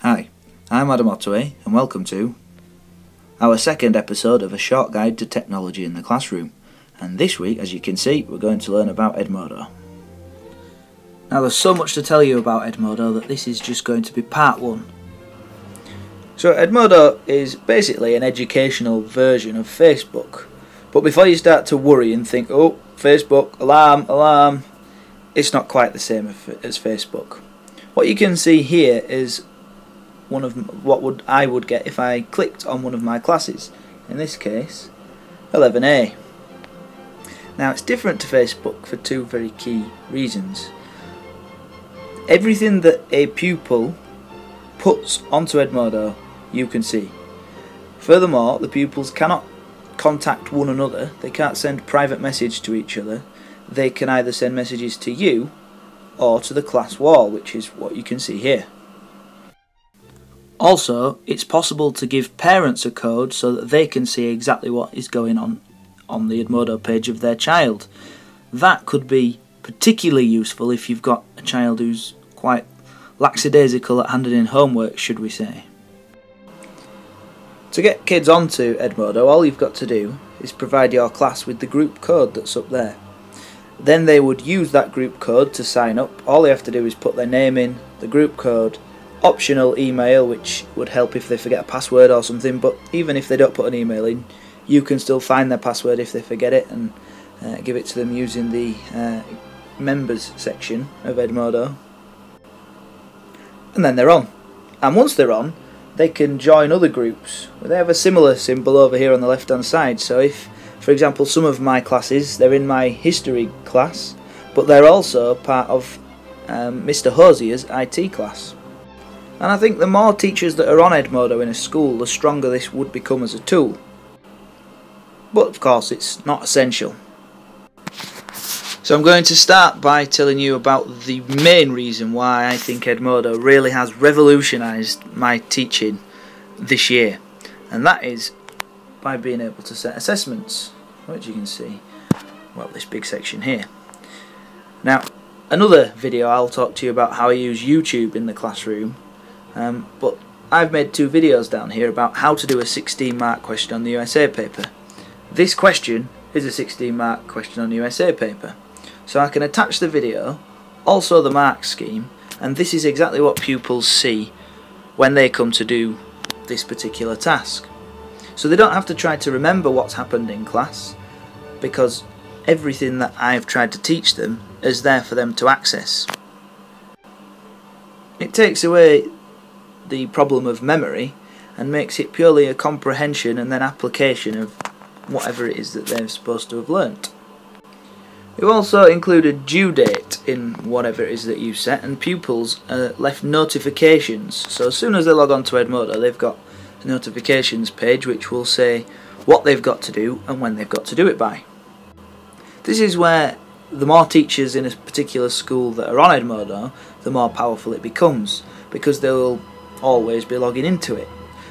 Hi, I'm Edmodo and welcome to our second episode of A Short Guide to Technology in the Classroom. And this week, as you can see, we're going to learn about Edmodo. Now there's so much to tell you about Edmodo that this is just going to be part one. So Edmodo is basically an educational version of Facebook. But before you start to worry and think, oh, Facebook, alarm, alarm, it's not quite the same as Facebook. What you can see here is one of what I would get if I clicked on one of my classes, in this case 11A. Now it's different to Facebook for two very key reasons. Everything that a pupil puts onto Edmodo you can see. Furthermore, the pupils cannot contact one another, they can't send private message to each other, they can either send messages to you or to the class wall, which is what you can see here. Also, it's possible to give parents a code so that they can see exactly what is going on the Edmodo page of their child. That could be particularly useful if you've got a child who's quite lackadaisical at handing in homework, should we say. To get kids onto Edmodo, all you've got to do is provide your class with the group code that's up there. Then they would use that group code to sign up. All they have to do is put their name in, the group code, optional email, which would help if they forget a password or something, but even if they don't put an email in, you can still find their password if they forget it and give it to them using the members section of Edmodo. And then they're on. And once they're on, they can join other groups. They have a similar symbol over here on the left hand side. So if, for example, some of my classes, they're in my history class, but they're also part of Mr. Hosier's IT class. And I think the more teachers that are on Edmodo in a school, the stronger this would become as a tool. But of course it's not essential. So I'm going to start by telling you about the main reason why I think Edmodo really has revolutionised my teaching this year. And that is by being able to set assessments, which you can see, well, this big section here. Now, another video I'll talk to you about how I use YouTube in the classroom. But I've made two videos down here about how to do a 16 mark question on the USA paper. This question is a 16 mark question on the USA paper. So I can attach the video, also the mark scheme, and this is exactly what pupils see when they come to do this particular task. So they don't have to try to remember what's happened in class, because everything that I've tried to teach them is there for them to access. It takes away the problem of memory and makes it purely a comprehension and then application of whatever it is that they're supposed to have learnt. We've also included due date in whatever it is that you set, and pupils are left notifications. So as soon as they log on to Edmodo, they've got a notifications page which will say what they've got to do and when they've got to do it by. This is where the more teachers in a particular school that are on Edmodo, the more powerful it becomes, because they will always be logging into it.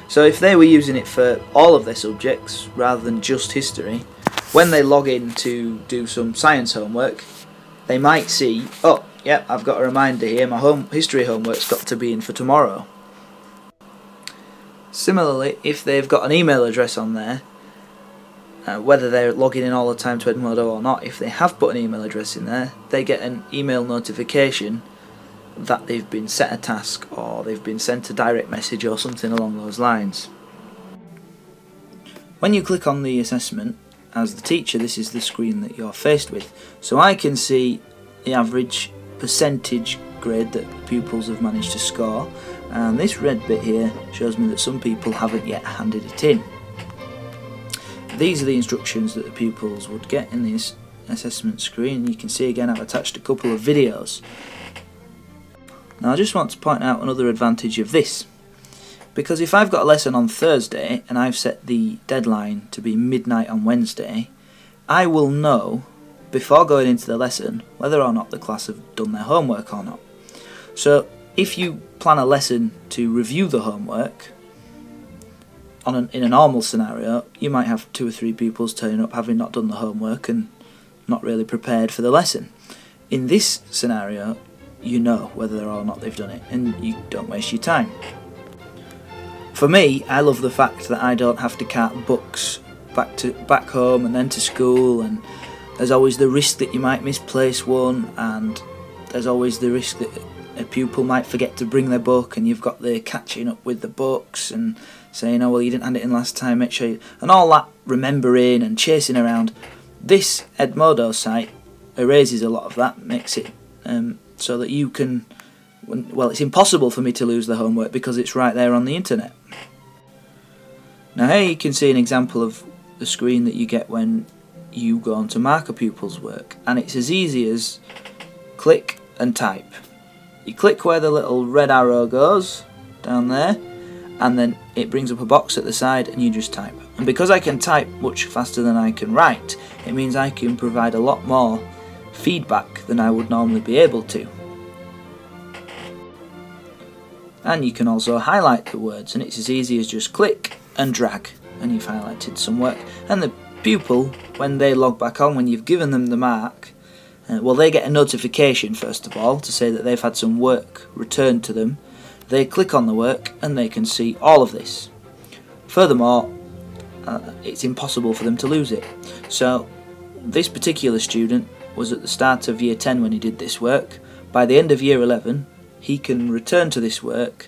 So if they were using it for all of their subjects rather than just history, when they log in to do some science homework, they might see, oh yeah, I've got a reminder here, my history homework's got to be in for tomorrow. Similarly, if they've got an email address on there, whether they're logging in all the time to Edmodo or not, if they have put an email address in there, they get an email notification that they've been set a task or they've been sent a direct message or something along those lines. When you click on the assessment, as the teacher, this is the screen that you're faced with. So I can see the average percentage grade that the pupils have managed to score, and this red bit here shows me that some people haven't yet handed it in. These are the instructions that the pupils would get in this assessment screen. You can see again I've attached a couple of videos. Now I just want to point out another advantage of this, because if I've got a lesson on Thursday and I've set the deadline to be midnight on Wednesday, I will know before going into the lesson whether or not the class have done their homework or not. So if you plan a lesson to review the homework, in a normal scenario you might have 2 or 3 pupils turning up having not done the homework and not really prepared for the lesson. In this scenario you know whether or not they've done it, and you don't waste your time. For me, I love the fact that I don't have to cart books back home and then to school, and there's always the risk that you might misplace one, and there's always the risk that a pupil might forget to bring their book, and you've got the catching up with the books and saying, oh well, you didn't hand it in last time, make sure you... and all that remembering and chasing around. This Edmodo site erases a lot of that, makes it so that you can... well, it's impossible for me to lose the homework because it's right there on the internet. Now here you can see an example of the screen that you get when you go on to mark a pupil's work, and it's as easy as click and type. You click where the little red arrow goes, down there, and then it brings up a box at the side and you just type. And because I can type much faster than I can write, it means I can provide a lot more feedback than I would normally be able to. And you can also highlight the words, and it's as easy as just click and drag, and you've highlighted some work. And the pupil, when they log back on, when you've given them the mark, well, they get a notification first of all to say that they've had some work returned to them. They click on the work and they can see all of this. Furthermore, it's impossible for them to lose it. So this particular student was at the start of year 10 when he did this work. By the end of year 11, he can return to this work,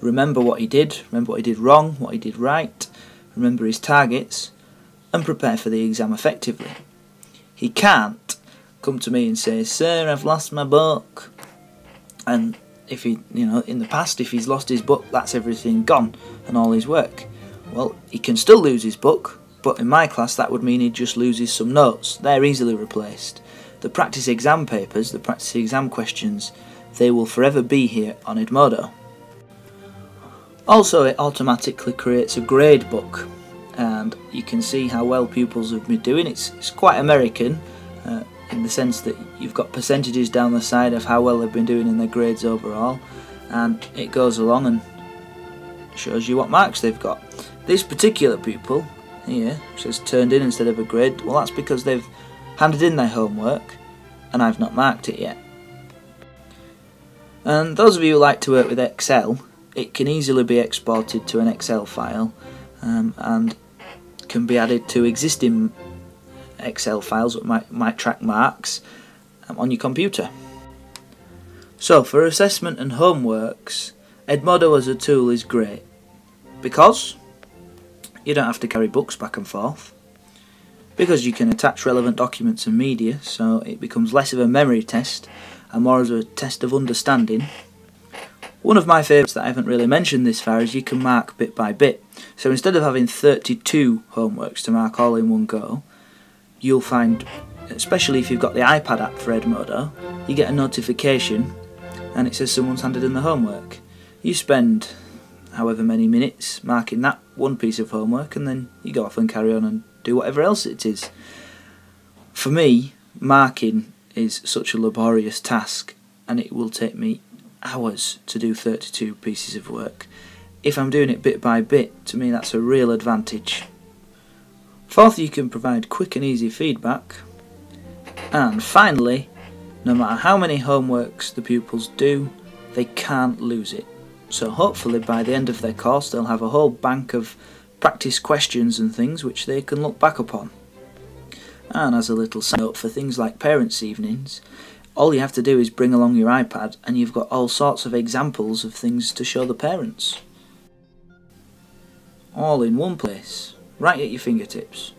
remember what he did wrong, what he did right, remember his targets, and prepare for the exam effectively. He can't come to me and say, sir, I've lost my book. And if he, in the past, if he's lost his book, that's everything gone and all his work. Well, he can still lose his book, but in my class that would mean he just loses some notes. They're easily replaced. The practice exam papers, the practice exam questions, they will forever be here on Edmodo. Also, it automatically creates a gradebook, and you can see how well pupils have been doing. It's quite American, in the sense that you've got percentages down the side of how well they've been doing in their grades overall, and it goes along and shows you what marks they've got. This particular pupil here, which says turned in instead of a grade, well, that's because they've handed in their homework and I've not marked it yet. And those of you who like to work with Excel, it can easily be exported to an Excel file and can be added to existing Excel files that might track marks on your computer. So for assessment and homeworks, Edmodo as a tool is great because you don't have to carry books back and forth, because you can attach relevant documents and media, so it becomes less of a memory test and more as a test of understanding. One of my favourites that I haven't really mentioned this far is you can mark bit by bit. So instead of having 32 homeworks to mark all in one go, you'll find, especially if you've got the iPad app for Edmodo, you get a notification and it says someone's handed in the homework. You spend however many minutes marking that one piece of homework, and then you go off and carry on and do whatever else it is. For me, marking is such a laborious task, and it will take me hours to do 32 pieces of work. If I'm doing it bit by bit, to me that's a real advantage. Fourth, you can provide quick and easy feedback. And finally, no matter how many homeworks the pupils do, they can't lose it. So hopefully by the end of their course they'll have a whole bank of practice questions and things which they can look back upon. And as a little side note for things like parents' evenings, all you have to do is bring along your iPad and you've got all sorts of examples of things to show the parents. All in one place, right at your fingertips.